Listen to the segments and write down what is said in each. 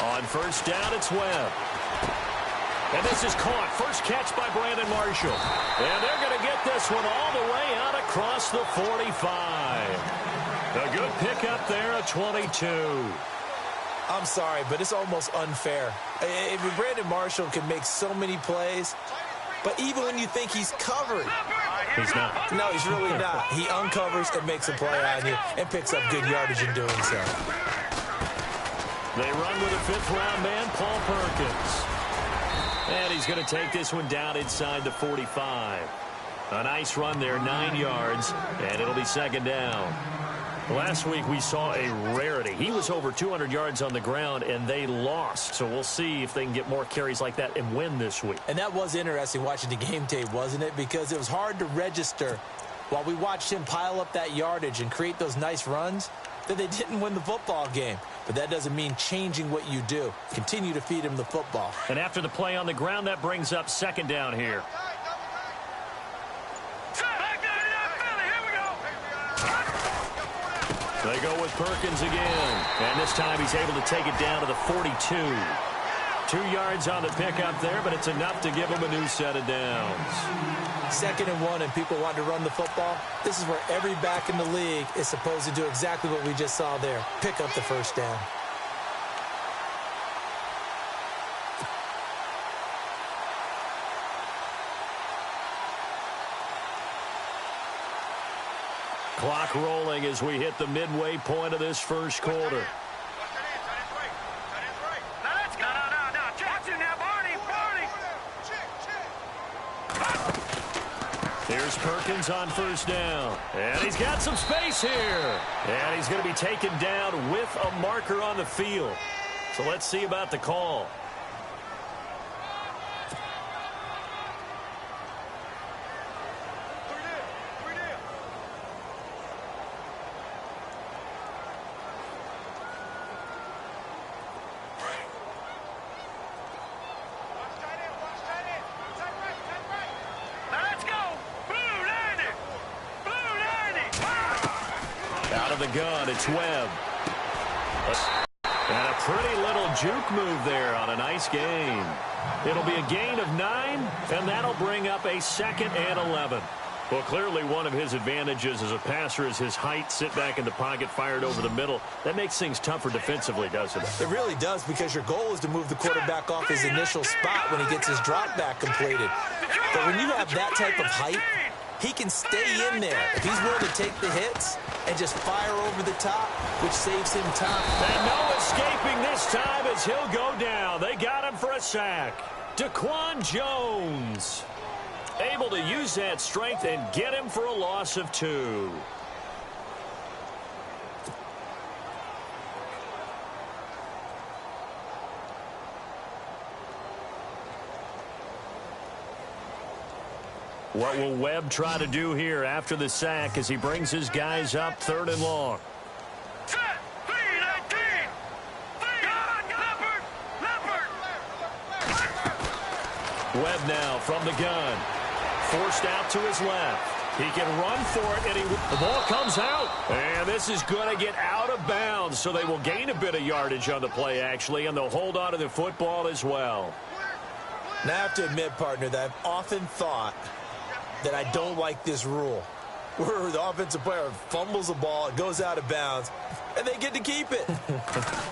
On first down, it's Webb. And this is caught. First catch by Brandon Marshall. And they're going to get this one all the way out across the 45. A good pickup there at 22. I'm sorry, but it's almost unfair. Brandon Marshall can make so many plays, but even when you think he's covered, he's not. No, he's really not. He uncovers and makes a play on you and picks up good yardage in doing so. They run with a fifth-round man, Paul Perkins. And he's going to take this one down inside the 45. A nice run there, 9 yards, and it'll be second down. Last week we saw a rarity. He was over 200 yards on the ground, and they lost. So we'll see if they can get more carries like that and win this week. And that was interesting watching the game tape, wasn't it? Because it was hard to register while we watched him pile up that yardage and create those nice runs that they didn't win the football game. But that doesn't mean changing what you do. Continue to feed him the football. And after the play on the ground, that brings up second down here. They go with Perkins again. And this time he's able to take it down to the 42. 2 yards on the pickup there, but it's enough to give him a new set of downs. 2nd and 1, and people want to run the football. This is where every back in the league is supposed to do exactly what we just saw there. Pick up the first down. Clock rolling as we hit the midway point of this first quarter. Here's Perkins on first down. And he's got some space here. And he's going to be taken down with a marker on the field. So let's see about the call. The gun, it's Webb. And a pretty little juke move there on a nice gain. It'll be a gain of 9, and that'll bring up a 2nd and 11. Well, clearly one of his advantages as a passer is his height. Sit back in the pocket, fired over the middle. That makes things tougher defensively, doesn't it? It really does, because your goal is to move the quarterback off his initial spot when he gets his drop back completed. But when you have that type of height, he can stay in there if he's willing to take the hits and just fire over the top, which saves him time. And no escaping this time as he'll go down. They got him for a sack. Daquan Jones able to use that strength and get him for a loss of 2. What will Webb try to do here after the sack as he brings his guys up 3rd and long? Webb now from the gun. Forced out to his left. He can run for it, and the ball comes out. And this is going to get out of bounds, so they will gain a bit of yardage on the play, actually, and they'll hold on to the football as well. Now, I have to admit, partner, that I've often thought that I don't like this rule, where the offensive player fumbles the ball, it goes out of bounds, and they get to keep it.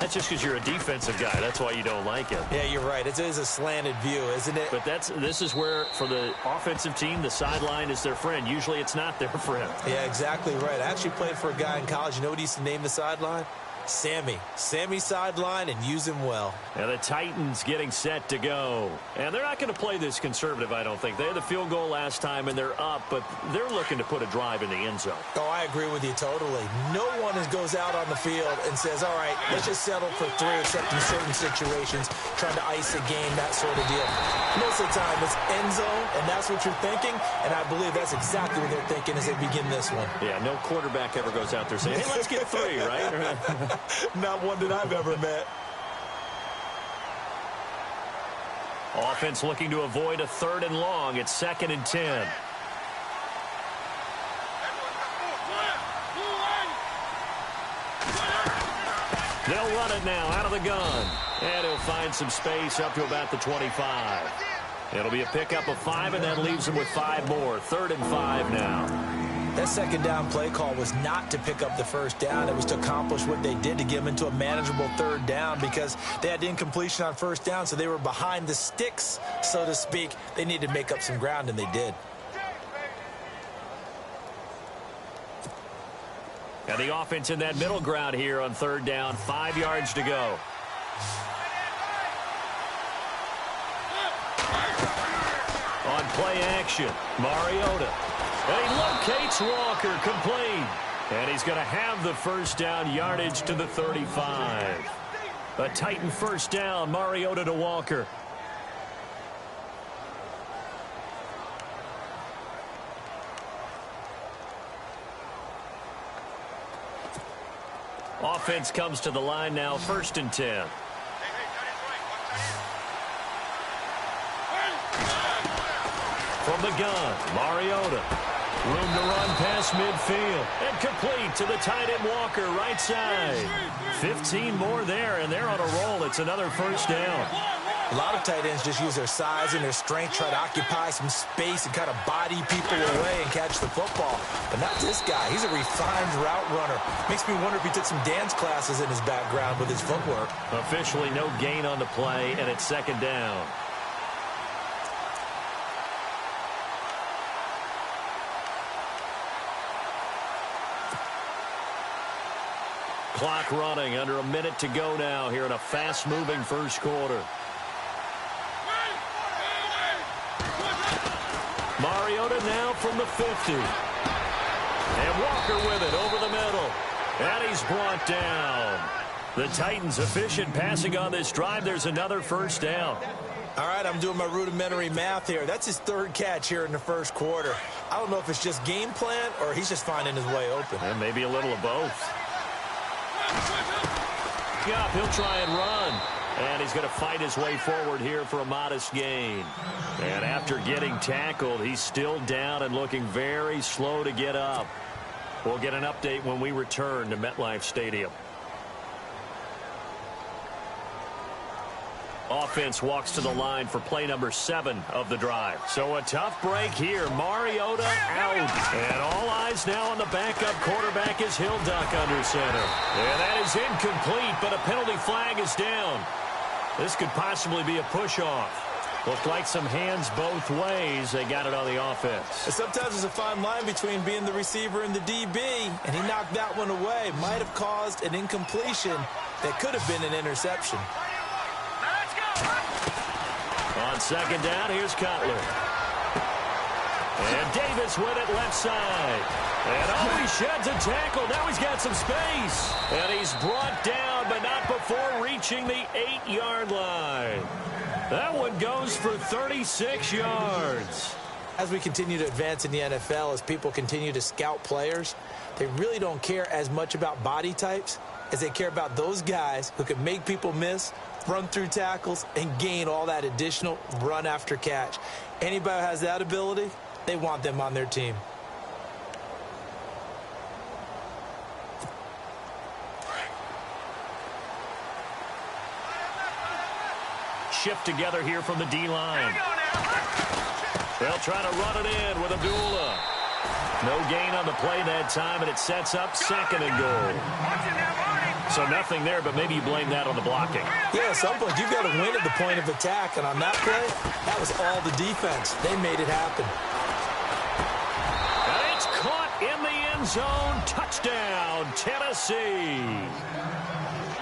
That's just because you're a defensive guy. That's why you don't like it. Yeah, you're right. It is a slanted view, isn't it? But this is where, for the offensive team, the sideline is their friend. Usually it's not their friend. Yeah, exactly right. I actually played for a guy in college. You know what he used to name the sideline? Sammy. Sammy sideline, and use him well. And the Titans getting set to go. And they're not going to play this conservative, I don't think. They had the field goal last time, and they're up, but they're looking to put a drive in the end zone. Oh, I agree with you totally. No one goes out on the field and says, all right, let's just settle for 3, except in certain situations, trying to ice a game, that sort of deal. Most of the time, it's end zone, and that's what you're thinking, and I believe that's exactly what they're thinking as they begin this one. Yeah, no quarterback ever goes out there saying, hey, let's get 3, right? Not one that I've ever met. Offense looking to avoid a 3rd and long. It's 2nd and 10. They'll run it now out of the gun. And he'll find some space up to about the 25. It'll be a pickup of 5, and that leaves him with 5 more. 3rd and 5 now. That second down play call was not to pick up the first down. It was to accomplish what they did, to get them into a manageable 3rd down, because they had incompletion on 1st down, so they were behind the sticks, so to speak. They needed to make up some ground, and they did. And the offense in that middle ground here on 3rd down. 5 yards to go. On play action, Mariota. And he locates Walker, complete. And he's going to have the first down, yardage to the 35. A Titan first down, Mariota to Walker. Offense comes to the line now, 1st and 10. From the gun, Mariota. Room to run past midfield. And complete to the tight end Walker, right side. 15 more there, and they're on a roll. It's another first down. A lot of tight ends just use their size and their strength, try to occupy some space and kind of body people away and catch the football. But not this guy. He's a refined route runner. Makes me wonder if he took some dance classes in his background with his footwork. Officially no gain on the play, and it's 2nd down. Clock running, under a minute to go now here in a fast-moving first quarter. Mariota now from the 50. And Walker with it over the middle. And he's brought down. The Titans efficient passing on this drive. There's another first down. All right, I'm doing my rudimentary math here. That's his 3rd catch here in the first quarter. I don't know if it's just game plan or he's just finding his way open. And maybe a little of both. Up, he'll try and run. And he's going to fight his way forward here for a modest gain. And after getting tackled, he's still down and looking very slow to get up. We'll get an update when we return to MetLife Stadium. Offense walks to the line for play number 7 of the drive. So a tough break here. Mariota out. And all eyes now on the backup quarterback as he'll duck under center. And that is incomplete, but a penalty flag is down. This could possibly be a push-off. Looked like some hands both ways. They got it on the offense. And sometimes there's a fine line between being the receiver and the DB, and he knocked that one away. Might have caused an incompletion that could have been an interception. On 2nd down, here's Cutler. And Davis with it left side. And he sheds a tackle. Now he's got some space. And he's brought down, but not before reaching the 8-yard line. That one goes for 36 yards. As we continue to advance in the NFL, as people continue to scout players, they really don't care as much about body types as they care about those guys who can make people miss, run through tackles, and gain all that additional run after catch. Anybody who has that ability, they want them on their team. Shift together here from the D-line. They'll try to run it in with Abdullah. No gain on the play that time, and it sets up 2nd and goal. So nothing there, but maybe you blame that on the blocking. Yeah, at some point, you've got to win at the point of attack, and on that play, that was all the defense. They made it happen. And it's caught in the end zone. Touchdown, Tennessee.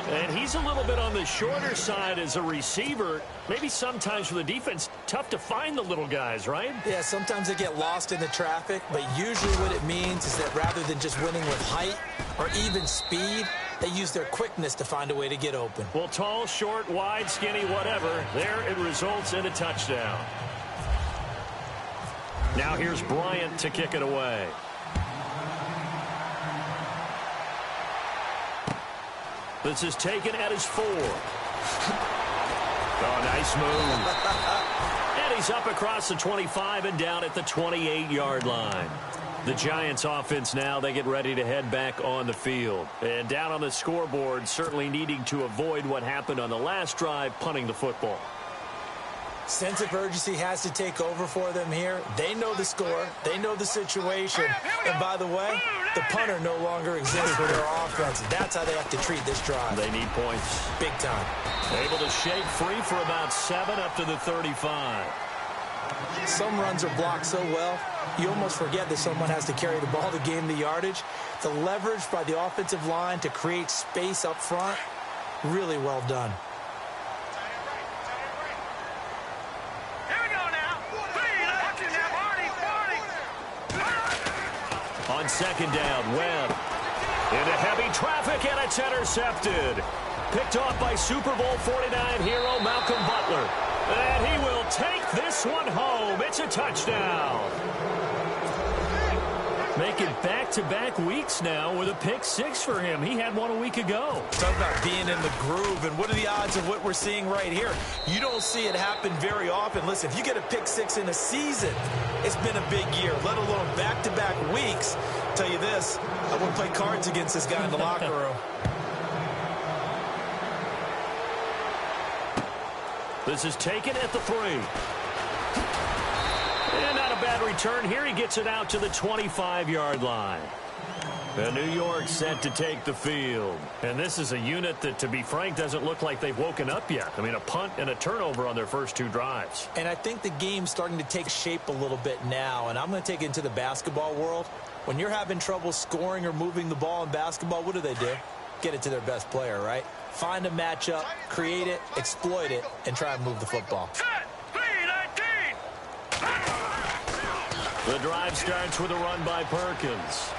And he's a little bit on the shorter side as a receiver. Maybe sometimes for the defense, tough to find the little guys, right? Yeah, sometimes they get lost in the traffic, but usually what it means is that rather than just winning with height or even speed, they use their quickness to find a way to get open. Well, tall, short, wide, skinny, whatever, there it results in a touchdown. Now here's Bryant to kick it away. This is taken at his 4. Oh, nice move. And he's up across the 25 and down at the 28-yard line. The Giants offense now, they get ready to head back on the field. And down on the scoreboard, certainly needing to avoid what happened on the last drive, punting the football. Sense of urgency has to take over for them here. They know the score. They know the situation. And by the way, the punter no longer exists for their offense. That's how they have to treat this drive. They need points. Big time. Able to shake free for about 7 up to the 35. Some runs are blocked so well, you almost forget that someone has to carry the ball to gain the yardage. The leverage by the offensive line to create space up front, really well done. On second down, Webb into heavy traffic, and it's intercepted. Picked off by Super Bowl 49 hero Malcolm Butler. And he will take this one home. It's a touchdown. Making back-to-back weeks now with a pick six for him. He had one a week ago. Talk about being in the groove, and what are the odds of what we're seeing right here? You don't see it happen very often. Listen, if you get a pick six in a season, it's been a big year, let alone back-to-back weeks. I'll tell you this, I wouldn't play cards against this guy in the locker room. This is taken at the 3. And not a bad return here. He gets it out to the 25-yard line. And New York set to take the field. And this is a unit that, to be frank, doesn't look like they've woken up yet. I mean, a punt and a turnover on their first 2 drives. And I think the game's starting to take shape a little bit now. And I'm going to take it into the basketball world. When you're having trouble scoring or moving the ball in basketball, what do? Get it to their best player, right? Find a matchup, create it, exploit it, and try and move the football. The drive starts with a run by Perkins.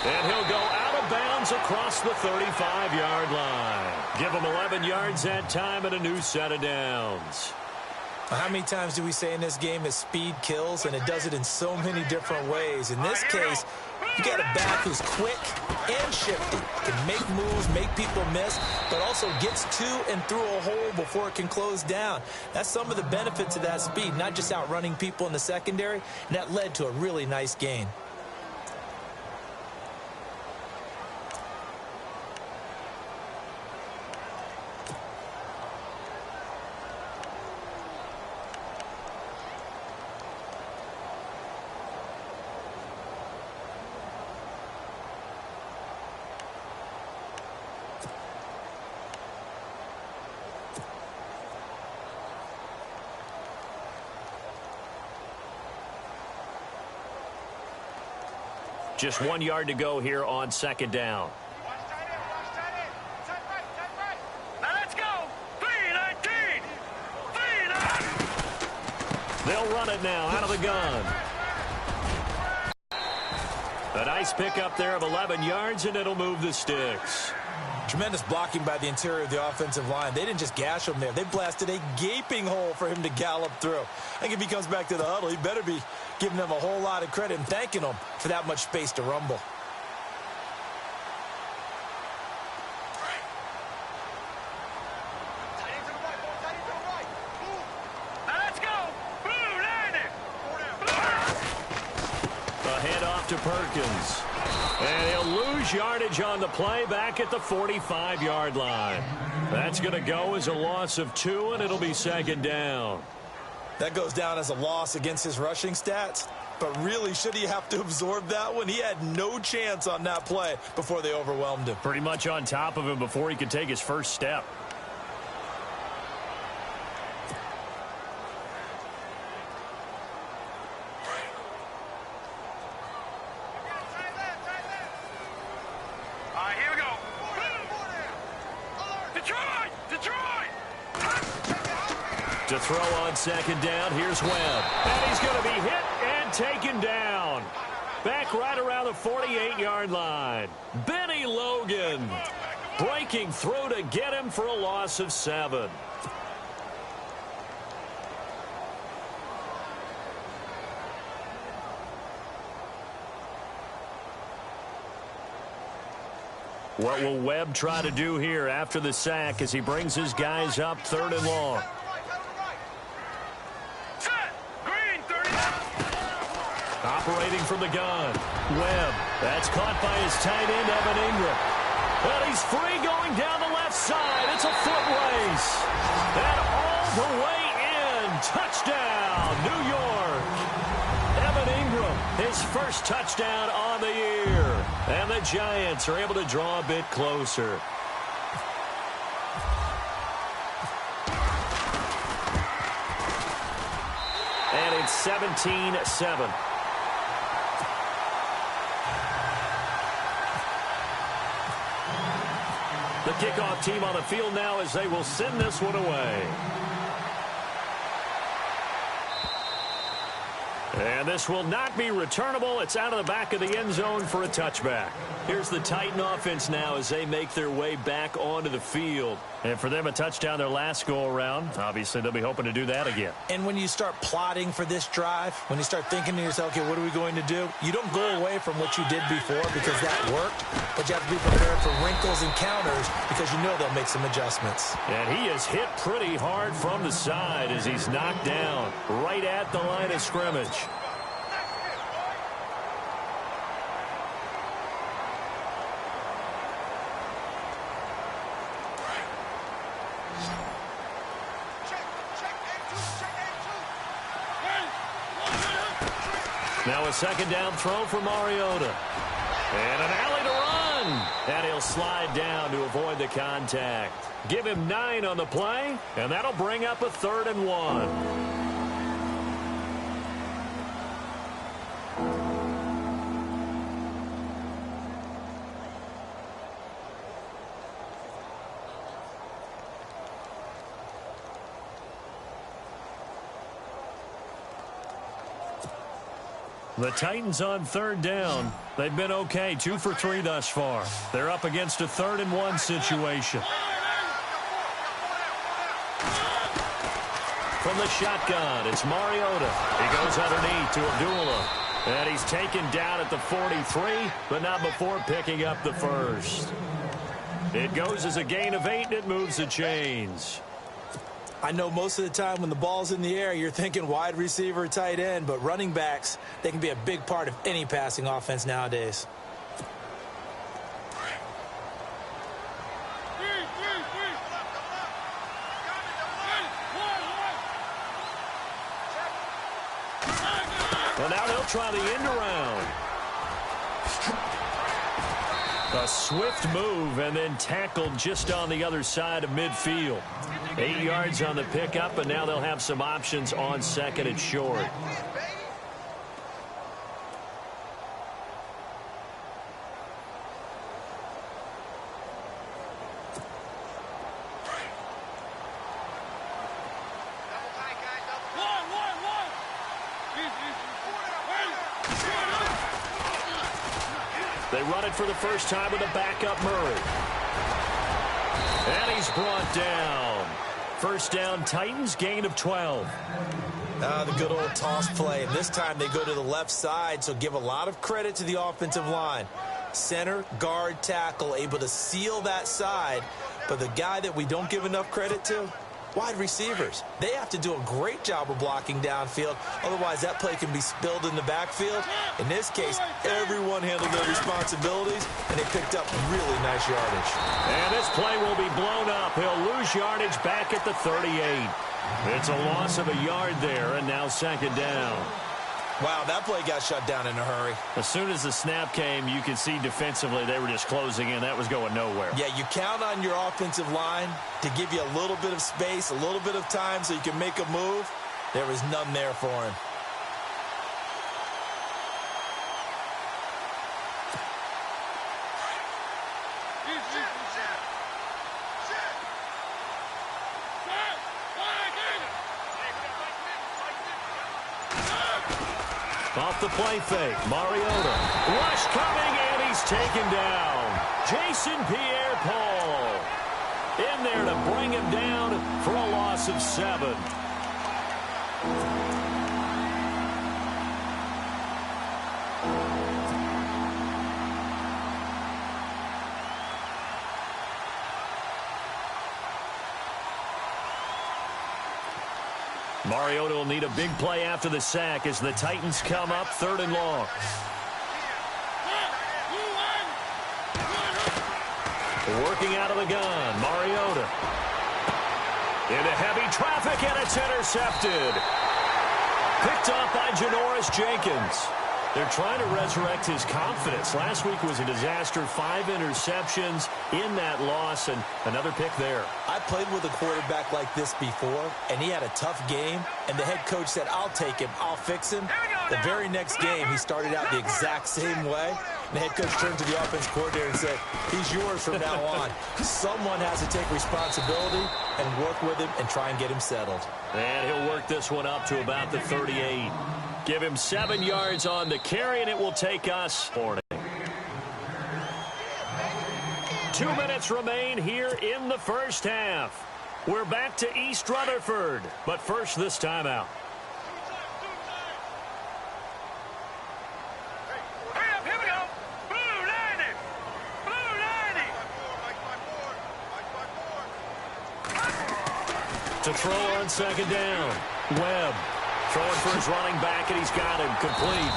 And he'll go out of bounds across the 35-yard line. Give him 11 yards that time and a new set of downs. How many times do we say in this game that speed kills, and it does it in so many different ways? In this case, you got a back who's quick and shifty, can make moves, make people miss, but also gets to and through a hole before it can close down. That's some of the benefits of that speed, not just outrunning people in the secondary, and that led to a really nice gain. Just 1 yard to go here on second down. Now let's go. 3-19. They'll run it now out of the gun. A nice pickup there of 11 yards, and it'll move the sticks. Tremendous blocking by the interior of the offensive line. They didn't just gash him there. They blasted a gaping hole for him to gallop through. I think if he comes back to the huddle, he better be giving them a whole lot of credit and thanking them for that much space to rumble. A handoff to Perkins. And he'll lose yardage on the play back at the 45-yard line. That's going to go as a loss of 2, and it'll be second down. That goes down as a loss against his rushing stats. But really, should he have to absorb that one? He had no chance on that play before they overwhelmed him. Pretty much on top of him before he could take his first step. To throw on second down, here's Webb. And he's going to be hit and taken down. Back right around the 48-yard line. Benny Logan breaking through to get him for a loss of 7. What will Webb try to do here after the sack as he brings his guys up 3rd and long? operating from the gun. Webb, that's caught by his tight end, Evan Ingram. And he's free going down the left side. It's a foot race. And all the way in. Touchdown, New York. Evan Ingram, his first touchdown on the year. And the Giants are able to draw a bit closer. And it's 17-7. The kickoff team on the field now as they will send this one away. And this will not be returnable. It's out of the back of the end zone for a touchback. Here's the Titan offense now as they make their way back onto the field. And for them, a touchdown their last go-around. Obviously, they'll be hoping to do that again. And when you start plotting for this drive, when you start thinking to yourself, okay, what are we going to do? You don't go away from what you did before because that worked. But you have to be prepared for wrinkles and counters because you know they'll make some adjustments. And he is hit pretty hard from the side as he's knocked down right at the line of scrimmage. Now a second down throw for Mariota. And an alley to run. And he'll slide down to avoid the contact. Give him 9 on the play, and that'll bring up a 3rd and 1. The Titans on 3rd down. They've been okay, 2 for 3 thus far. They're up against a 3rd and 1 situation. From the shotgun, it's Mariota. He goes underneath to Abdullah. And he's taken down at the 43, but not before picking up the first. It goes as a gain of 8, and it moves the chains. I know most of the time when the ball's in the air, you're thinking wide receiver, tight end, but running backs, they can be a big part of any passing offense nowadays. Well, now they'll try the end around. A swift move and then tackled just on the other side of midfield. 8 yards on the pickup, and now they'll have some options on 2nd and short. They run it for the first time with a backup Murray. And he's brought down. First down, Titans, gain of 12. The good old toss play. And this time they go to the left side, so give a lot of credit to the offensive line. Center, guard, tackle, able to seal that side. But the guy that we don't give enough credit to, wide receivers. They have to do a great job of blocking downfield. Otherwise, that play can be spilled in the backfield. In this case, everyone handled their responsibilities, and they picked up really nice yardage. And this play will be blown up. He'll lose yardage back at the 38. It's a loss of a yard there, and now 2nd down. Wow, that play got shut down in a hurry. As soon as the snap came, you could see defensively they were just closing in. That was going nowhere. Yeah, you count on your offensive line to give you a little bit of space, a little bit of time so you can make a move. There was none there for him. Off the play fake, Mariota. Rush coming, and he's taken down. Jason Pierre-Paul in there to bring him down for a loss of 7. Mariota will need a big play after the sack as the Titans come up 3rd and long. Working out of the gun, Mariota. Into heavy traffic, and it's intercepted. Picked off by Janoris Jenkins. They're trying to resurrect his confidence. Last week was a disaster. 5 interceptions in that loss, and another pick there. I played with a quarterback like this before, and he had a tough game, and the head coach said, I'll take him, I'll fix him. The very next game, he started out the exact same way. And the head coach turned to the offense coordinator and said, he's yours from now on. Someone has to take responsibility and work with him and try and get him settled. And he'll work this one up to about the 38. Give him 7 yards on the carry, and it will take us 40. 2 minutes remain here in the first half. We're back to East Rutherford, but first this timeout. Here we go. Blue 90. Blue 90. To throw on 2nd down. Webb. Throwing for his running back, and he's got him complete.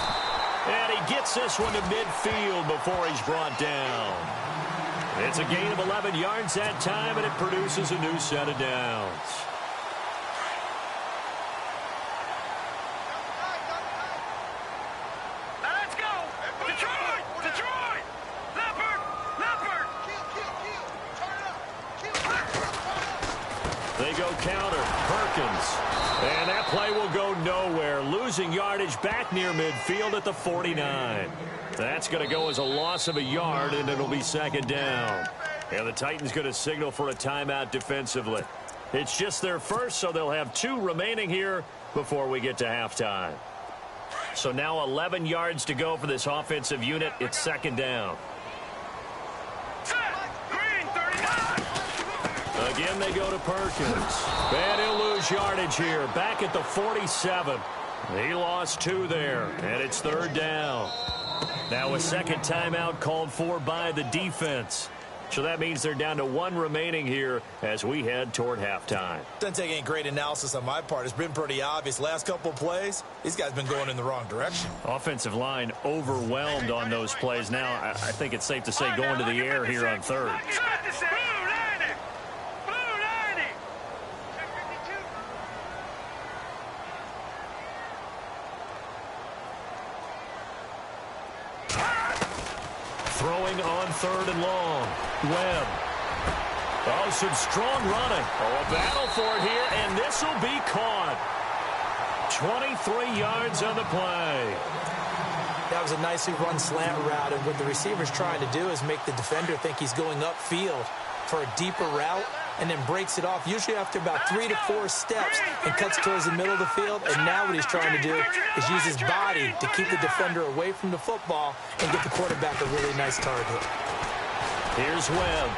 And he gets this one to midfield before he's brought down. It's a gain of 11 yards that time, and it produces a new set of downs. Now let's go. Detroit. Detroit. Leopard. Leopard. They go counter. Perkins. And that play will go nowhere. Losing yardage back near midfield at the 49. That's going to go as a loss of a yard, and it'll be 2nd down. And the Titans going to signal for a timeout defensively. It's just their first, so they'll have 2 remaining here before we get to halftime. So now 11 yards to go for this offensive unit. It's 2nd down. Set. Green 39. Again, they go to Perkins. And he'll lose yardage here. Back at the 47. He lost 2 there. And it's 3rd down. Now a second timeout called for by the defense. So that means they're down to 1 remaining here as we head toward halftime. Doesn't take any great analysis on my part. It's been pretty obvious. Last couple of plays, these guys have been going in the wrong direction. Offensive line overwhelmed on those plays. Now I think it's safe to say going to the air here on 3rd. Set. Blue 90. Blue 90. Throwing on 3rd and long. Webb. Oh, some strong running. Oh, a battle for it here, and this will be caught. 23 yards on the play. That was a nicely run slant route, and what the receiver's trying to do is make the defender think he's going upfield for a deeper route, and then breaks it off, usually after about 3 to 4 steps, and cuts towards the middle of the field. And now what he's trying to do is use his body to keep the defender away from the football and get the quarterback a really nice target. Here's Webb.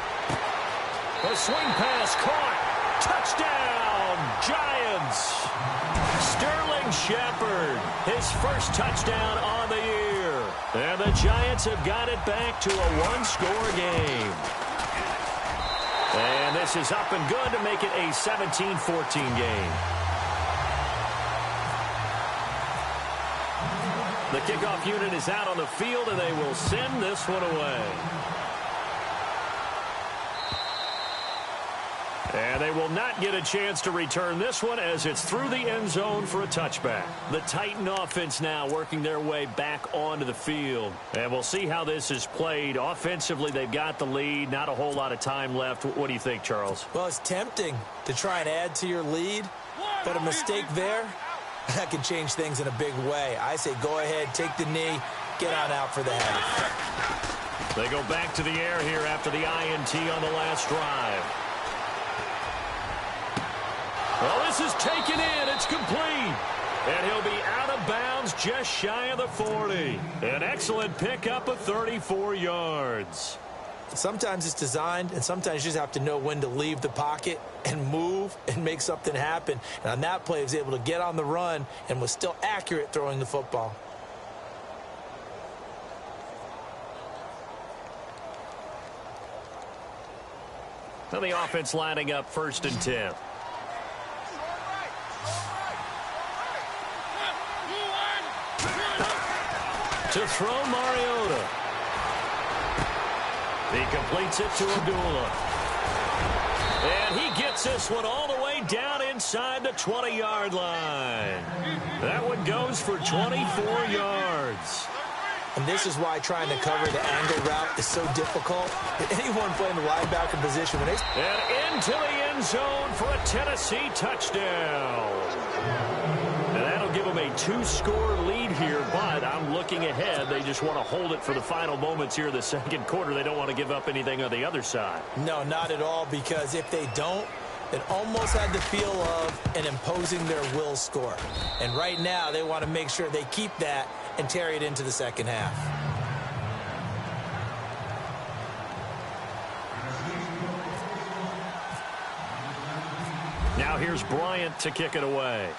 A swing pass caught. Touchdown, Giants. Sterling Shepard, his first touchdown on the year. And the Giants have got it back to a 1-score game. And this is up and good to make it a 17-14 game. The kickoff unit is out on the field, and they will send this one away. And they will not get a chance to return this one as it's through the end zone for a touchback. The Titan offense now working their way back onto the field. And we'll see how this is played. Offensively, they've got the lead. Not a whole lot of time left. What do you think, Charles? Well, it's tempting to try and add to your lead, but a mistake there, that can change things in a big way. I say go ahead, take the knee, get on out for the half. They go back to the air here after the INT on the last drive. Well, this is taken in. It's complete. And he'll be out of bounds just shy of the 40. An excellent pickup of 34 yards. Sometimes it's designed, and sometimes you just have to know when to leave the pocket and move and make something happen. And on that play, he was able to get on the run and was still accurate throwing the football. Now the offense lining up 1st and 10. To throw Mariota. He completes it to Abdullah. And he gets this one all the way down inside the 20-yard line. That one goes for 24 yards. And this is why trying to cover the angle route is so difficult. Anyone playing the linebacker position, when they... And into the end zone for a Tennessee touchdown. And that'll give them a 2-score lead here, but I'm looking ahead. They just want to hold it for the final moments here in the second quarter. They don't want to give up anything on the other side. No, not at all, because if they don't, it almost had the feel of an imposing their will score. And right now, they want to make sure they keep that and carry it into the second half. Now here's Bryant to kick it away.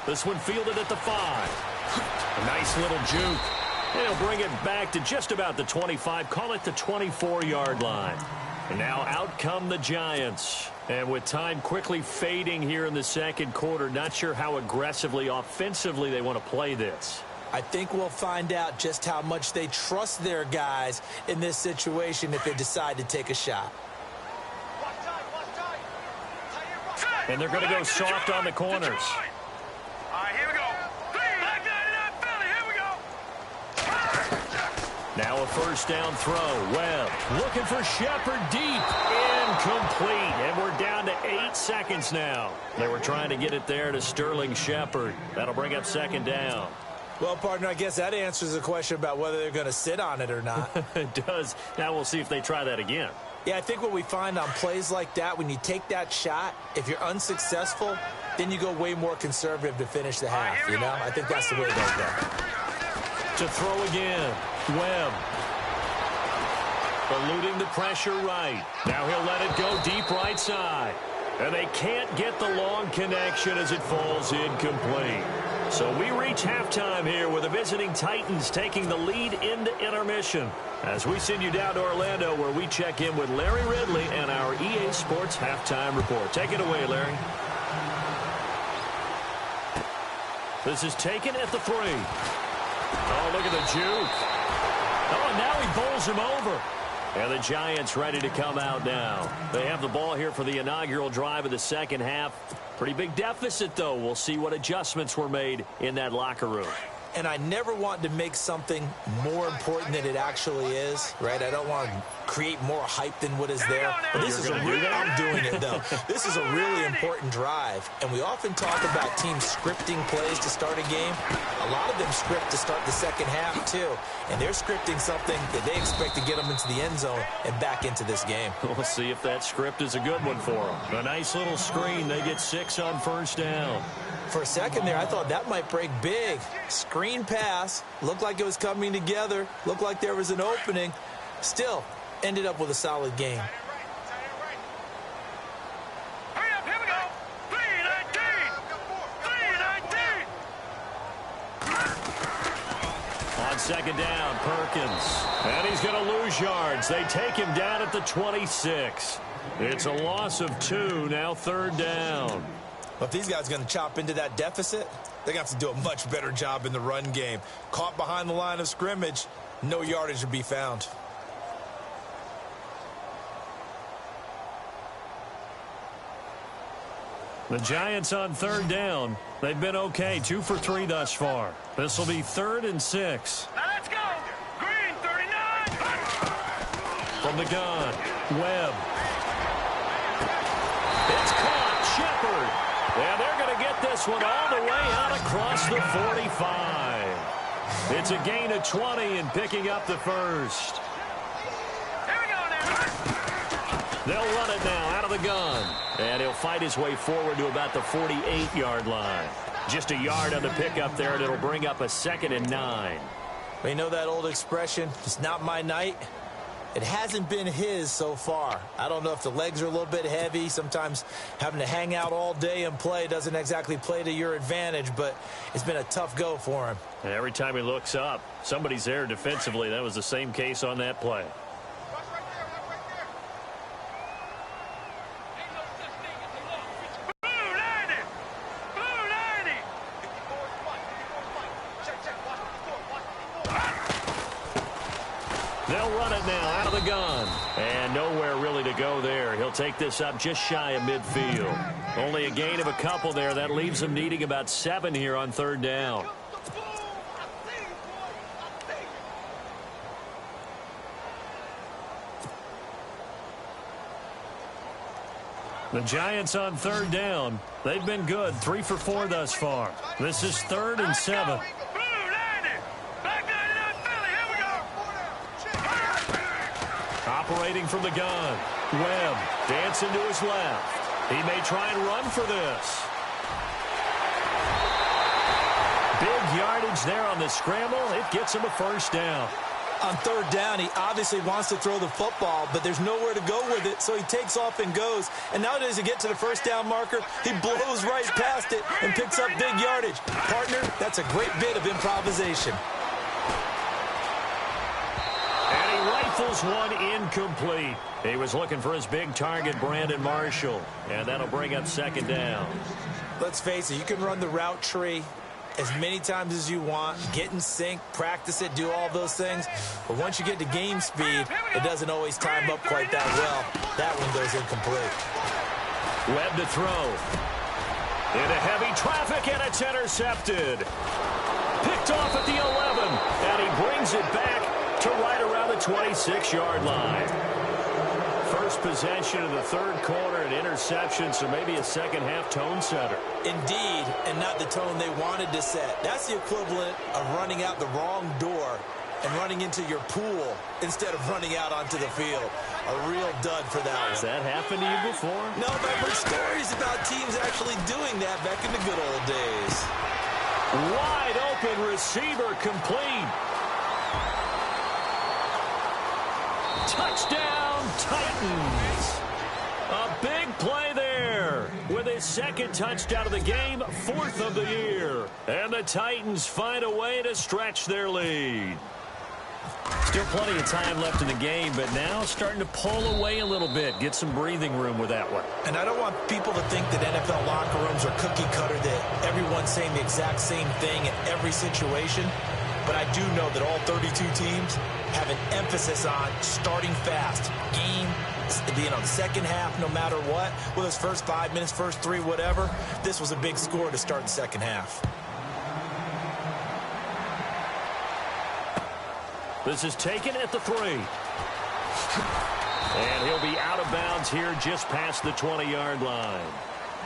This one fielded at the 5. A nice little juke. And he'll bring it back to just about the 25. Call it the 24-yard line. And now out come the Giants. And with time quickly fading here in the second quarter, not sure how aggressively, offensively they want to play this. I think we'll find out just how much they trust their guys in this situation if they decide to take a shot. And they're going to go soft on the corners. All right, here we go. Black 99 Philly, here we go. Now a first down throw. Webb looking for Shepard deep. Incomplete. And we're down to 8 seconds now. They were trying to get it there to Sterling Shepard. That'll bring up second down. Well, partner, I guess that answers the question about whether they're going to sit on it or not. It does. Now we'll see if they try that again. Yeah, I think what we find on plays like that, when you take that shot, if you're unsuccessful, then you go way more conservative to finish the half, you know? I think that's the way it goes down. To throw again. Webb. Eluding the pressure right. Now he'll let it go deep right side. And they can't get the long connection as it falls incomplete. So we reach halftime here with the visiting Titans taking the lead into intermission. As we send you down to Orlando, where we check in with Larry Ridley and our EA Sports Halftime Report. Take it away, Larry. This is taken at the 3. Oh, look at the juke. Oh, and now he bowls him over. And the Giants ready to come out now. They have the ball here for the inaugural drive of the second half. Pretty big deficit, though. We'll see what adjustments were made in that locker room. And I never want to make something more important than it actually is, right? I don't want to create more hype than what is there. But this is a real, I'm doing it, though. This is a really important drive. And we often talk about teams scripting plays to start a game. A lot of them script to start the second half, too. And they're scripting something that they expect to get them into the end zone and back into this game. We'll see if that script is a good one for them. A nice little screen. They get 6 on first down. For a second there, I thought that might break big. Screen pass. Looked like it was coming together. Looked like there was an opening. Still, ended up with a solid game. Hurry up, here we go. 3-19. On second down, Perkins. And he's going to lose yards. They take him down at the 26. It's a loss of 2, now third down. But if these guys are going to chop into that deficit, they're going to have to do a much better job in the run game. Caught behind the line of scrimmage, no yardage to be found. The Giants on third down. They've been okay, 2 for 3 thus far. This will be 3rd and 6. Now let's go. Green 39. From the gun, Webb. It's caught, Shepard. And they're going to get this one all the way out across the 45. It's a gain of 20 and picking up the first. Here we go now. They'll run it now out of the gun. And he'll fight his way forward to about the 48-yard line. Just a yard on the pickup there, and it'll bring up a 2nd and 9. You know that old expression, it's not my night? It hasn't been his so far. I don't know if the legs are a little bit heavy. Sometimes having to hang out all day and play doesn't exactly play to your advantage, but it's been a tough go for him. And every time he looks up, somebody's there defensively. That was the same case on that play. Blue 90. Blue 90. They'll run it now out of the gun. And nowhere really to go there. He'll take this up just shy of midfield. Only a gain of a couple there. That leaves him needing about 7 here on third down. The Giants on third down. They've been good, 3 for 4 thus far. This is 3rd and 7. Operating from the gun. Webb dancing to his left. He may try and run for this. Big yardage there on the scramble. It gets him a first down. On third down, he obviously wants to throw the football, but there's nowhere to go with it, so he takes off and goes. And now as he gets to the first down marker, he blows right past it and picks up big yardage. Partner, that's a great bit of improvisation. And he rifles one incomplete. He was looking for his big target, Brandon Marshall, and that'll bring up second down. Let's face it, you can run the route tree as many times as you want, get in sync, practice it, do all those things. But once you get to game speed, it doesn't always time up quite that well. That one goes incomplete. Webb to throw. Into heavy traffic, and it's intercepted. Picked off at the 11, and he brings it back to right around the 26-yard line. First possession of the third quarter, an interception, so maybe a second-half tone setter. Indeed, and not the tone they wanted to set. That's the equivalent of running out the wrong door and running into your pool instead of running out onto the field. A real dud for that one. Has that happened to you before? No, but I've heard stories about teams actually doing that back in the good old days. Wide open receiver complete. Touchdown, Titans. A big play there with his second touchdown of the game, 4th of the year. And the Titans find a way to stretch their lead. Still plenty of time left in the game, but now starting to pull away a little bit, get some breathing room with that one. And I don't want people to think that NFL locker rooms are cookie cutter, that everyone's saying the exact same thing in every situation. But I do know that all 32 teams have an emphasis on starting fast. Game, the second half, no matter what, whether it's first 5 minutes, first 3, whatever. This was a big score to start the second half. This is taken at the 3. And he'll be out of bounds here just past the 20-yard line.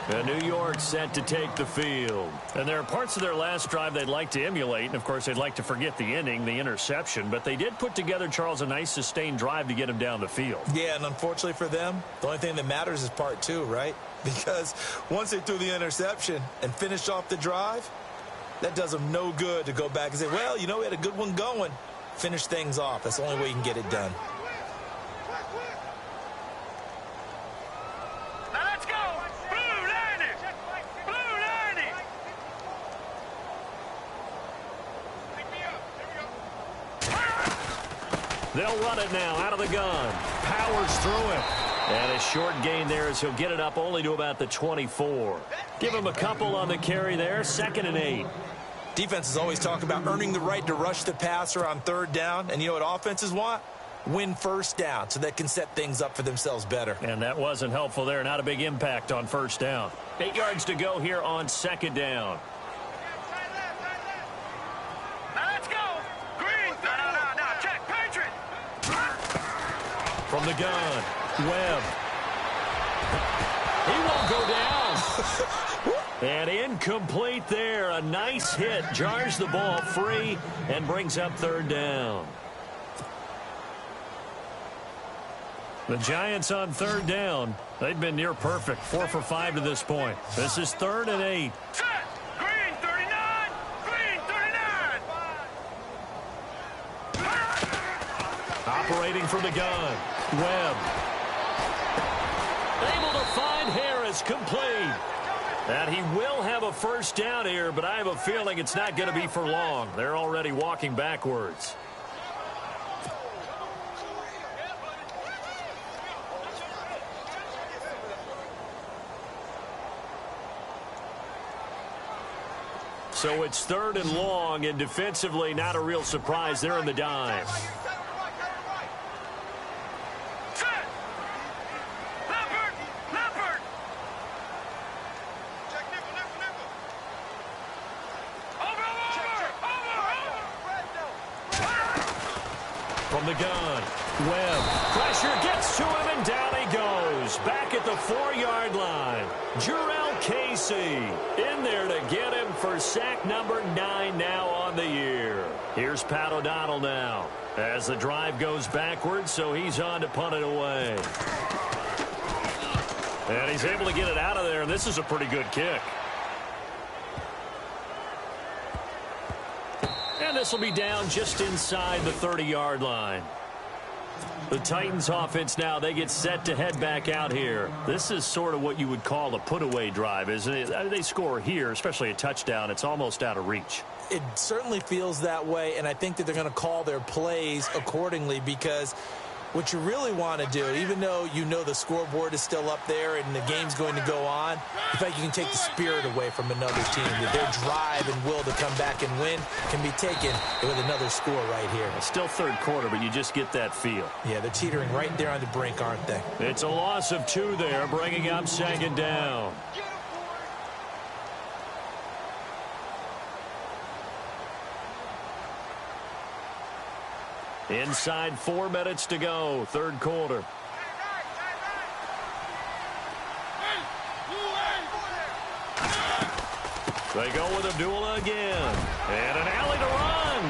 And New York set to take the field. And there are parts of their last drive they'd like to emulate. And, of course, they'd like to forget the inning, the interception. But they did put together, Charles, a nice sustained drive to get him down the field. Yeah, and unfortunately for them, the only thing that matters is part 2, right? Because once they threw the interception and finished off the drive, that does them no good to go back and say, well, you know, we had a good one going. Finish things off. That's the only way you can get it done. They'll run it now out of the gun. Powers through it. And a short gain there as he'll get it up only to about the 24. Give him a couple on the carry there. 2nd and 8. Defenses always talk about earning the right to rush the passer on third down. And you know what offenses want? Win first down so they can set things up for themselves better. And that wasn't helpful there. Not a big impact on first down. 8 yards to go here on 2nd down. From the gun, Webb. He won't go down. And incomplete there. A nice hit. Jars the ball free and brings up 3rd down. The Giants on 3rd down. They've been near perfect. 4 for 5 to this point. This is 3rd and 8. Green 39. Green 39. Operating from the gun. Webb. Able to find Harris, complete. And he will have a first down here, but I have a feeling it's not going to be for long. They're already walking backwards. So it's 3rd and long, and defensively not a real surprise. They're in the dime. from the gun. Webb, pressure gets to him, and down he goes. Back at the 4-yard line. Jurrell Casey in there to get him for sack number 9 now on the year. Here's Pat O'Donnell now as the drive goes backwards, so he's on to punt it away. And he's able to get it out of there, and this is a pretty good kick. And this will be down just inside the 30-yard line. The Titans offense now, they get set to head back out here. This is sort of what you would call a put-away drive, isn't it? They score here, especially a touchdown. It's almost out of reach. It certainly feels that way, and I think that they're going to call their plays accordingly, because what you really want to do, even though you know the scoreboard is still up there and the game's going to go on, in fact, you can take the spirit away from another team. Their drive and will to come back and win can be taken with another score right here. It's still third quarter, but you just get that feel. Yeah, they're teetering right there on the brink, aren't they? It's a loss of 2 there, bringing up second down. Inside 4 minutes to go, third quarter. They go with Abdullah again. And an alley to run.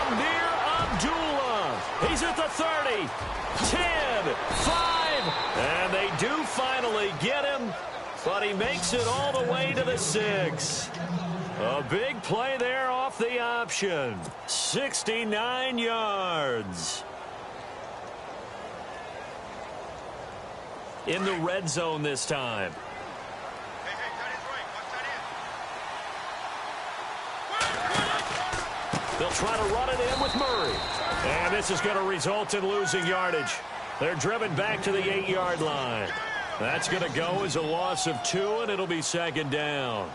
Amir Abdullah. He's at the 30, 10, 5. And they do finally get him, but he makes it all the way to the 6. A big play there off the option. 69 yards. In the red zone this time. They'll try to run it in with Murray. And this is going to result in losing yardage. They're driven back to the 8-yard line. That's going to go as a loss of 2, and it'll be second down.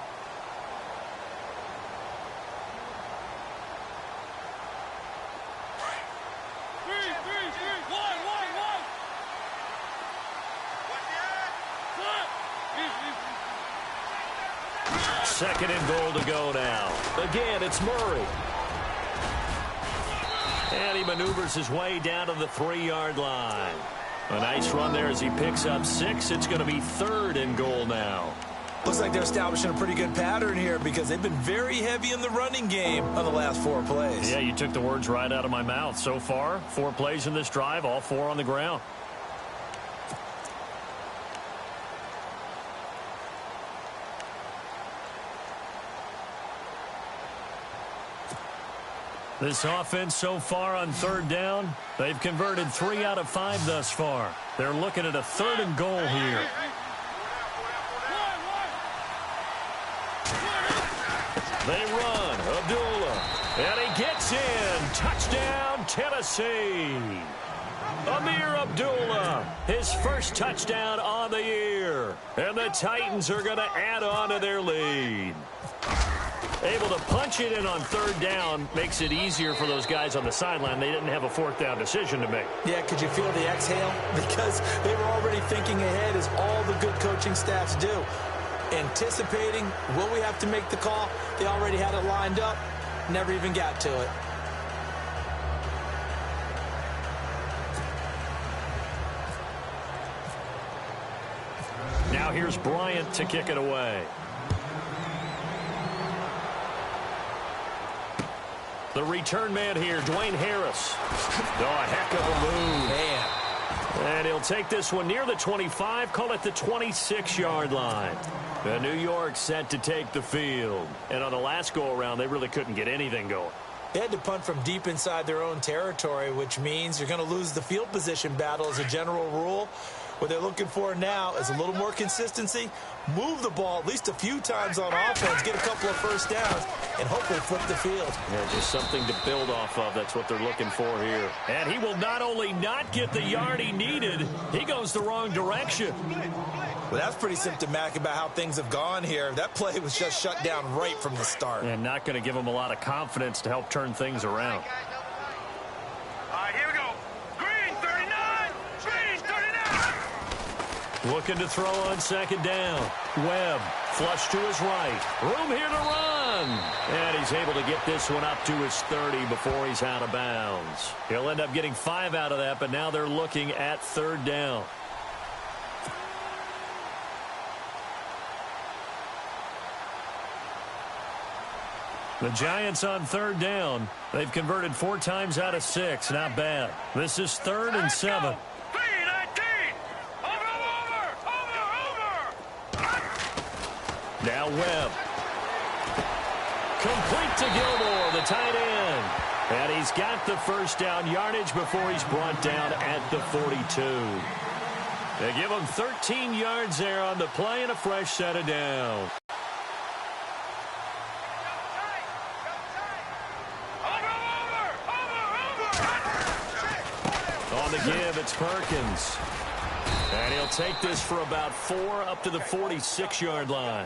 Second and goal to go now. Again, it's Murray. And he maneuvers his way down to the 3-yard line. A nice run there as he picks up 6. It's going to be third and goal now. Looks like they're establishing a pretty good pattern here, because they've been very heavy in the running game on the last 4 plays. Yeah, you took the words right out of my mouth. So far, 4 plays in this drive, all 4 on the ground. This offense so far on third down, they've converted 3 out of 5 thus far. They're looking at a third and goal here. They run. Abdullah. And he gets in. Touchdown, Tennessee. Amir Abdullah, his first touchdown on the year. And the Titans are going to add on to their lead. Able to punch it in on third down makes it easier for those guys on the sideline. They didn't have a 4th down decision to make. Yeah, could you feel the exhale? Because they were already thinking ahead, as all the good coaching staffs do. Anticipating, will we have to make the call? They already had it lined up, never even got to it. Now here's Bryant to kick it away. The return man here, Dwayne Harris. Oh, a heck of a move. Man. And he'll take this one near the 25, call it the 26-yard line. And New York set to take the field. And on the last go-around, they really couldn't get anything going. They had to punt from deep inside their own territory, which means you're going to lose the field position battle as a general rule. What they're looking for now is a little more consistency, move the ball at least a few times on offense, get a couple of first downs, and hopefully flip the field. Yeah, just something to build off of. That's what they're looking for here. And he will not only not get the yard he needed, he goes the wrong direction. Well, that's pretty symptomatic about how things have gone here. That play was just shut down right from the start. And not going to give him a lot of confidence to help turn things around. All right, here we go. Green, 39. Green, 39. Looking to throw on second down. Webb, flush to his right. Room here to run. run. And he's able to get this one up to his 30 before he's out of bounds. He'll end up getting 5 out of that, but now they're looking at 3rd down. The Giants on 3rd down. They've converted 4 times out of 6. Not bad. This is 3rd and 7. Now Webb. Complete to Gilmore, the tight end. And he's got the first down yardage before he's brought down at the 42. They give him 13 yards there on the play and a fresh set of downs. On the give, it's Perkins. And he'll take this for about 4 up to the 46-yard line.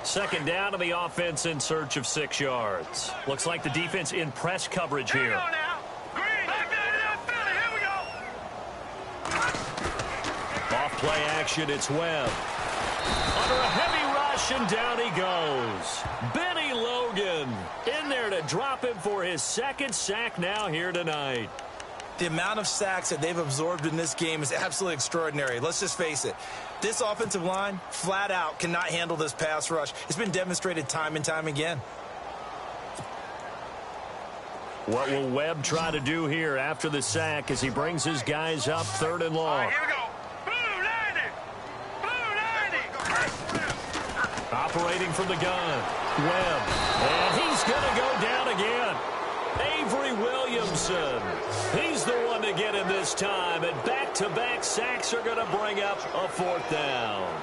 Second down to the offense in search of 6 yards. Looks like the defense in press coverage here. Off play action, it's Webb. Under a heavy rush, and down he goes. Benny Logan in there to drop him for his 2nd sack now here tonight. The amount of sacks that they've absorbed in this game is absolutely extraordinary. Let's just face it. This offensive line, flat out, cannot handle this pass rush. It's been demonstrated time and time again. What will Webb try to do here after the sack as he brings his guys up 3rd and long? All right, here we go. Blue 90. Operating from the gun. Webb. And he's going to go down again. Avery Williamson. He's the one to get him this time. And back-to-back sacks are going to bring up a 4th down.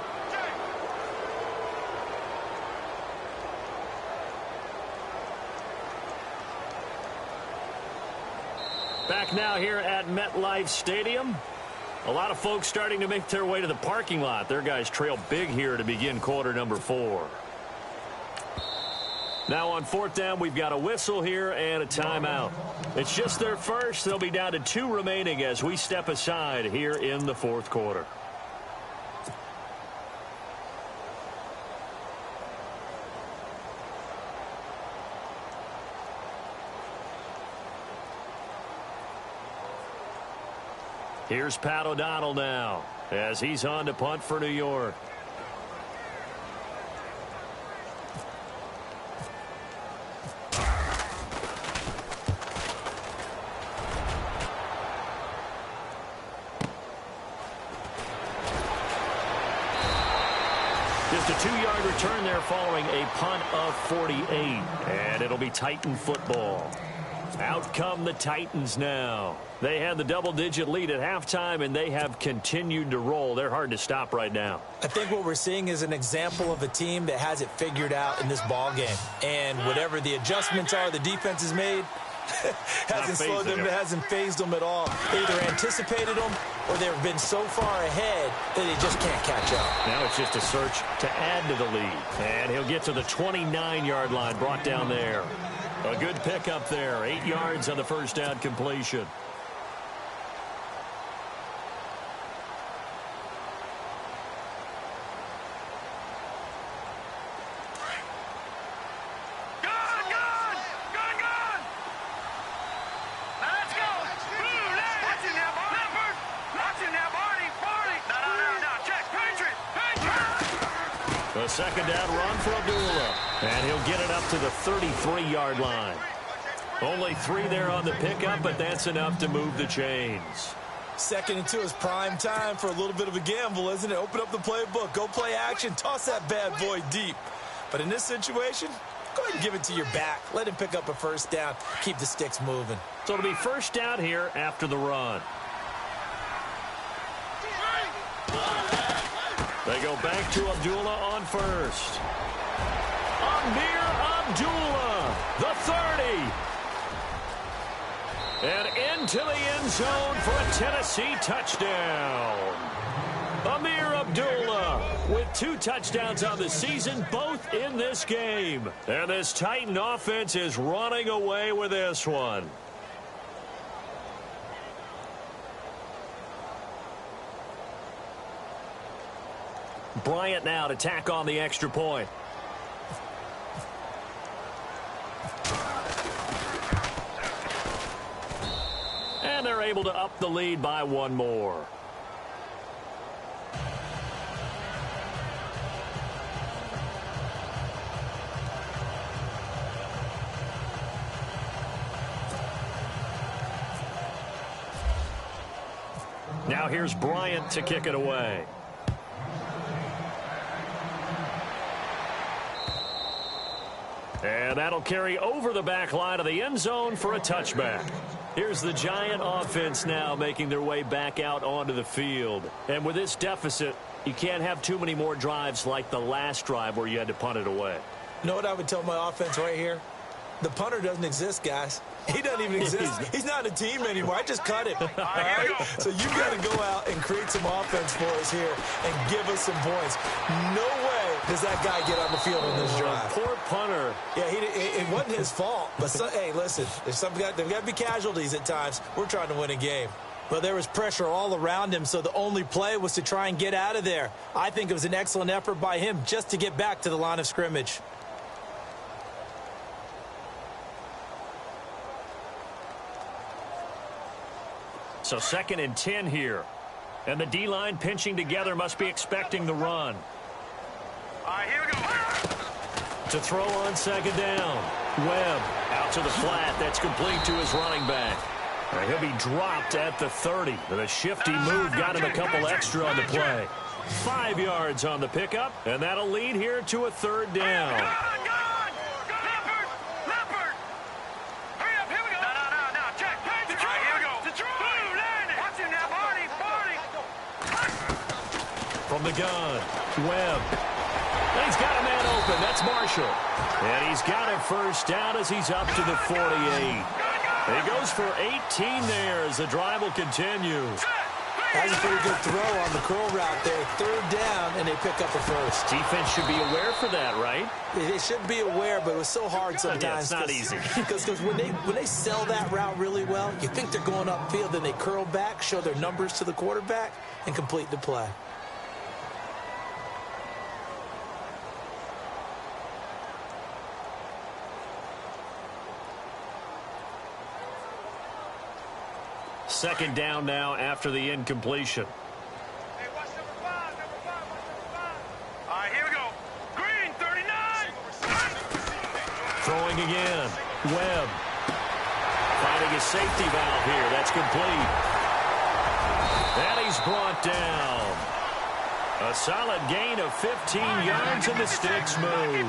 Back now here at MetLife Stadium. A lot of folks starting to make their way to the parking lot. Their guys trail big here to begin quarter number 4. Now on 4th down, we've got a whistle here and a timeout. It's just their first. They'll be down to 2 remaining as we step aside here in the 4th quarter. Here's Pat O'Donnell now as he's on to punt for New York. Just a 2-yard return there following a punt of 48. And it'll be Titan football. Out come the Titans now. They had the double-digit lead at halftime, and they have continued to roll. They're hard to stop right now. I think what we're seeing is an example of a team that has it figured out in this ball game. And whatever the adjustments are the defense has made, hasn't slowed them, it hasn't phased them at all. They either anticipated them or they've been so far ahead that they just can't catch up. Now it's just a search to add to the lead. And he'll get to the 29-yard line, brought down there. A good pickup there. 8 yards on the first down completion. A second down run for Abdullah. And he'll get it up to the 33-yard line. Only 3 there on the pickup, but that's enough to move the chains. 2nd and 2 is prime time for a little bit of a gamble, isn't it? Open up the playbook, go play action, toss that bad boy deep. But in this situation, go ahead and give it to your back. Let him pick up a first down. Keep the sticks moving. So it'll be first down here after the run. They go back to Abdullah on first. Amir Abdullah, the 30. And into the end zone for a Tennessee touchdown. Amir Abdullah with 2 touchdowns on the season, both in this game. And this Titan offense is running away with this one. Bryant now to tack on the extra point. And they're able to up the lead by one more. Now here's Bryant to kick it away. And that'll carry over the back line of the end zone for a touchback. Here's the Giant offense now making their way back out onto the field. And with this deficit, you can't have too many more drives like the last drive where you had to punt it away. You know what I would tell my offense right here? The punter doesn't exist, guys. He doesn't even exist. He's not a team anymore. I just cut him. All right? So you got to go out and create some offense for us here and give us some points. No way does that guy get on the field in this drive. Poor punter. Yeah, it wasn't his fault. But, hey, listen, there's got to be casualties at times. We're trying to win a game. But there was pressure all around him, so the only play was to try and get out of there. I think it was an excellent effort by him just to get back to the line of scrimmage. So 2nd and 10 here. And the D-line pinching together must be expecting the run. All right, here we go. To throw on 2nd down. Webb out to the flat. That's complete to his running back. He'll be dropped at the 30. With a shifty move, got him a couple extra on the play. 5 yards on the pickup, and that'll lead here to a 3rd down. From the gun, Webb. And he's got a man open. That's Marshall. And he's got a 1st down as he's up to the 48. He goes for 18 there as the drive will continue. That's a pretty good throw on the curl route there. 3rd down, and they pick up a 1st. Defense should be aware for that, right? They should be aware, but it was so hard sometimes. Yeah, it's not easy. Because when they sell that route really well, you think they're going upfield, then they curl back, show their numbers to the quarterback, and complete the play. Second down now after the incompletion. Hey, watch number 5, number 5, watch number 5. All right, here we go. Green, 39. Throwing again. Webb. Finding a safety valve here. That's complete. And he's brought down. A solid gain of 15 yards and the sticks move.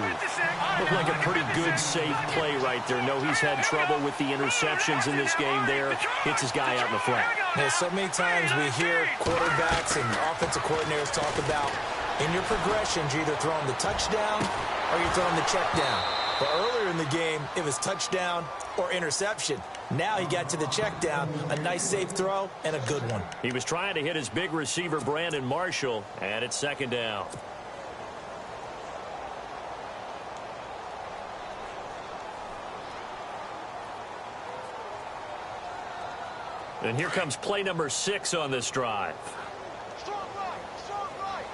Looked like a pretty good, safe play right there. No, he's had trouble with the interceptions in this game there. Hits his guy out in the flat. Yeah, so many times we hear quarterbacks and offensive coordinators talk about in your progressions, you're either throwing the touchdown or you're throwing the check down. But earlier in the game, it was touchdown or interception. Now he got to the check down, a nice safe throw, and a good one. He was trying to hit his big receiver, Brandon Marshall, and it's 2nd down. And here comes play number 6 on this drive. Strong right, strong right.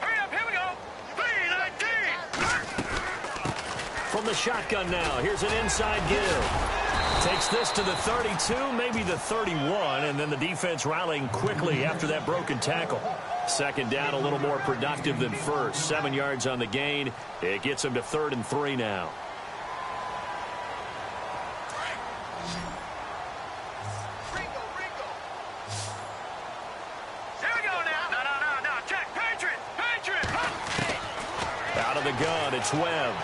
Hurry up, here we go. 3-19. From the shotgun now, here's an inside give. Takes this to the 32, maybe the 31, and then the defense rallying quickly after that broken tackle. 2nd down, a little more productive than 1st. 7 yards on the gain. It gets him to 3rd and 3 now. Out of the gun, it's Webb.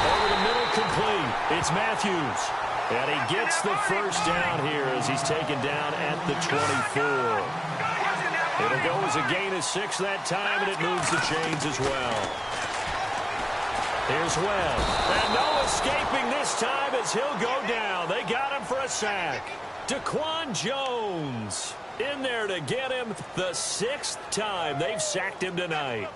Over the middle, complete. It's Matthews. And he gets the 1st down here as he's taken down at the 24. It'll go as a gain of 6 that time, and it moves the chains as well. Here's Webb. And no escaping this time as he'll go down. They got him for a sack. Daquan Jones in there to get him the 6th time they've sacked him tonight.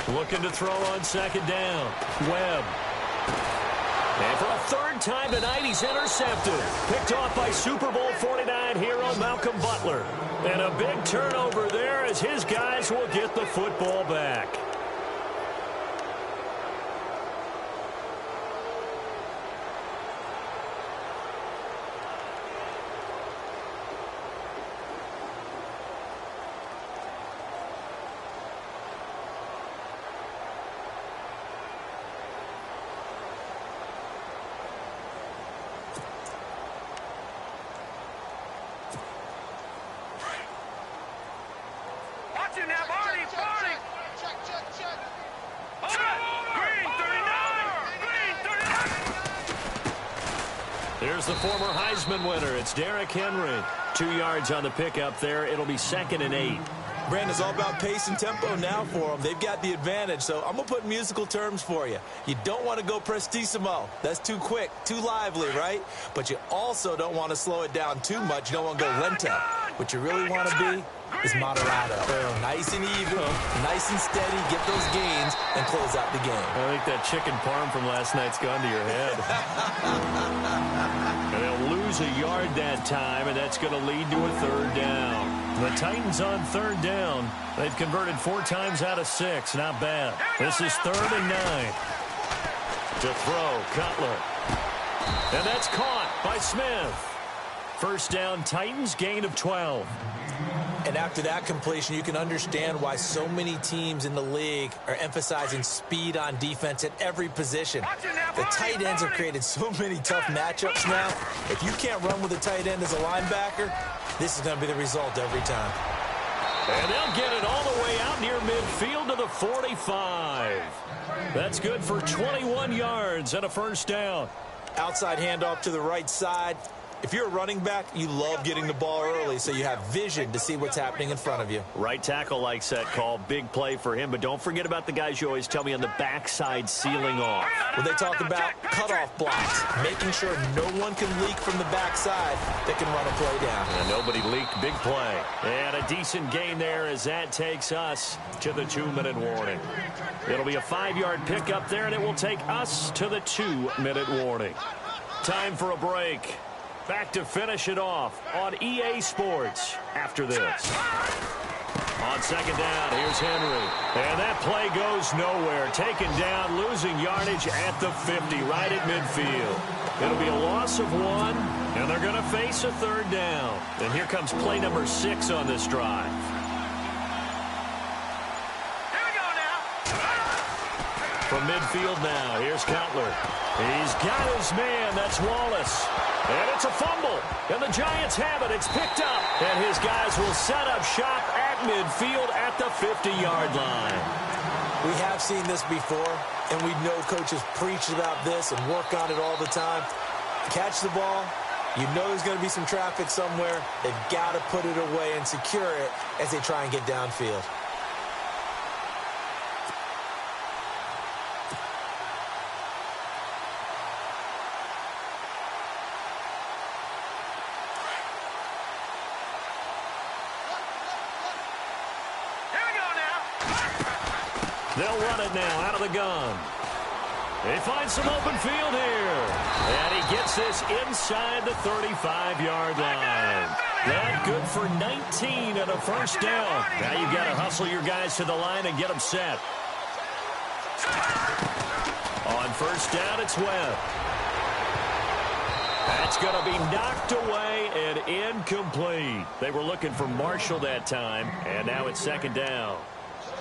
Looking to throw on 2nd down. Webb. And for a third time tonight, he's intercepted. Picked off by Super Bowl 49 hero Malcolm Butler. And a big turnover there as his guys will get the football back. Watch him now, Barney, Barney. Hold up. Green, 39. Green, 39. Here's the former Heisman winner. It's Derrick Henry. 2 yards on the pickup there. It'll be 2nd and 8. Brandon, it's all about pace and tempo now for them. They've got the advantage, so I'm going to put musical terms for you. You don't want to go prestissimo. That's too quick, too lively, right? But you also don't want to slow it down too much. You don't want to go lento. What you really want to be is moderado. Nice and even, nice and steady, get those gains, and close out the game. I think that chicken parm from last night's gone to your head. And they'll lose a yard that time, and that's going to lead to a 3rd down. The Titans on 3rd down. They've converted 4 times out of 6. Not bad. This is 3rd and 9. To throw, Cutler. And that's caught by Smith. First down, Titans, gain of 12. And after that completion, you can understand why so many teams in the league are emphasizing speed on defense at every position. The tight ends have created so many tough matchups now. If you can't run with a tight end as a linebacker, this is going to be the result every time. And they'll get it all the way out near midfield to the 45. That's good for 21 yards and a first down. Outside handoff to the right side. If you're a running back, you love getting the ball early so you have vision to see what's happening in front of you. Right tackle likes that call. Big play for him. But don't forget about the guys you always tell me on the backside sealing off. When they talk about cutoff blocks, making sure no one can leak from the backside that can run a play down. And nobody leaked. Big play. And a decent gain there as that takes us to the 2-minute warning. It'll be a 5-yard pickup there, and it will take us to the 2-minute warning. Time for a break. Back to finish it off on EA Sports after this. On 2nd down, here's Henry. And that play goes nowhere. Taken down, losing yardage at the 50, right at midfield. It'll be a loss of 1, and they're going to face a 3rd down. And here comes play number 6 on this drive. Here we go now. From midfield now, here's Cutler. He's got his man. That's Wallace. And it's a fumble. And the Giants have it. It's picked up. And his guys will set up shop at midfield at the 50-yard line. We have seen this before, and we know coaches preach about this and work on it all the time. Catch the ball. You know there's going to be some traffic somewhere. They've got to put it away and secure it as they try and get downfield. They'll run it now out of the gun. They find some open field here. And he gets this inside the 35-yard line. That good for 19 and a first down. Now you've got to hustle your guys to the line and get them set. On first down, it's Webb. That's going to be knocked away and incomplete. They were looking for Marshall that time, and now it's 2nd down.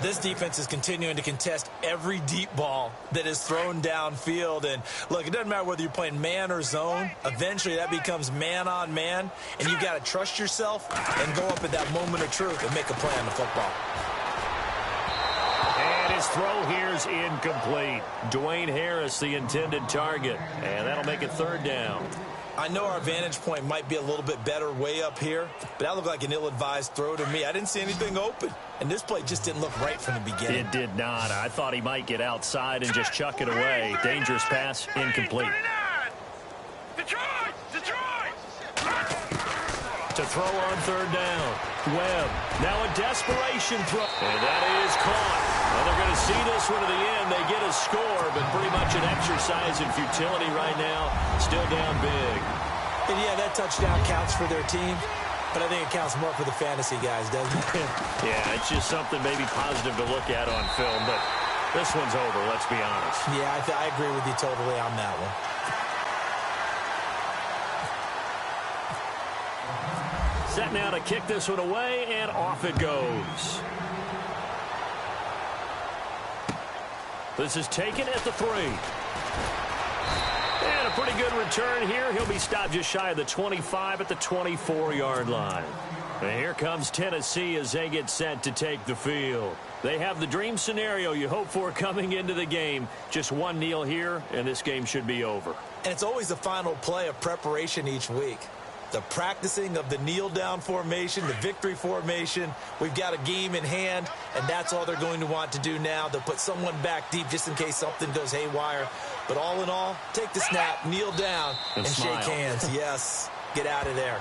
This defense is continuing to contest every deep ball that is thrown downfield. And, look, it doesn't matter whether you're playing man or zone. Eventually, that becomes man-on-man. And you've got to trust yourself and go up at that moment of truth and make a play on the football. And his throw here's incomplete. Dwayne Harris, the intended target. And that'll make it 3rd down. I know our vantage point might be a little bit better way up here, but that looked like an ill-advised throw to me. I didn't see anything open, and this play just didn't look right from the beginning. It did not. I thought he might get outside and just chuck it away. Dangerous pass, incomplete. Detroit! To throw on 3rd down. Webb, now a desperation throw. And that is caught. And they're going to see this one to the end. They get a score, but pretty much an exercise in futility right now. Still down big. And yeah, that touchdown counts for their team, but I think it counts more for the fantasy guys, doesn't it? Yeah, it's just something maybe positive to look at on film, but this one's over, let's be honest. Yeah, I agree with you totally on that one. Set now to kick this one away, and off it goes. This is taken at the 3. And a pretty good return here. He'll be stopped just shy of the 25 at the 24-yard line. And here comes Tennessee as they get set to take the field. They have the dream scenario you hope for coming into the game. Just one kneel here, and this game should be over. And it's always the final play of preparation each week. The practicing of the kneel-down formation, the victory formation. We've got a game in hand, and that's all they're going to want to do now. They'll put someone back deep just in case something goes haywire. But all in all, take the snap, kneel down, and shake hands. Yes, get out of there.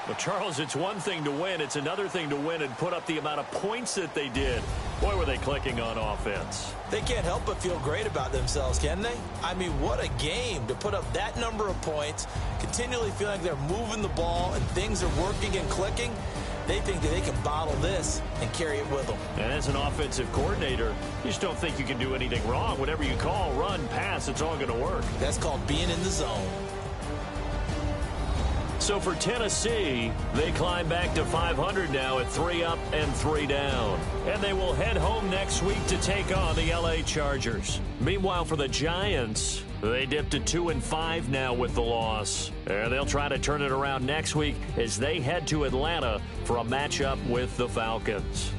Well, Charles, it's one thing to win. It's another thing to win and put up the amount of points that they did. Boy, were they clicking on offense. They can't help but feel great about themselves, can they? I mean, what a game to put up that number of points, continually feeling like they're moving the ball and things are working and clicking. They think that they can bottle this and carry it with them. And as an offensive coordinator, you just don't think you can do anything wrong. Whatever you call, run, pass, it's all going to work. That's called being in the zone. So for Tennessee, they climb back to 500 now at 3 up and 3 down. And they will head home next week to take on the LA Chargers. Meanwhile, for the Giants, they dipped to 2-5 now with the loss. And they'll try to turn it around next week as they head to Atlanta for a matchup with the Falcons.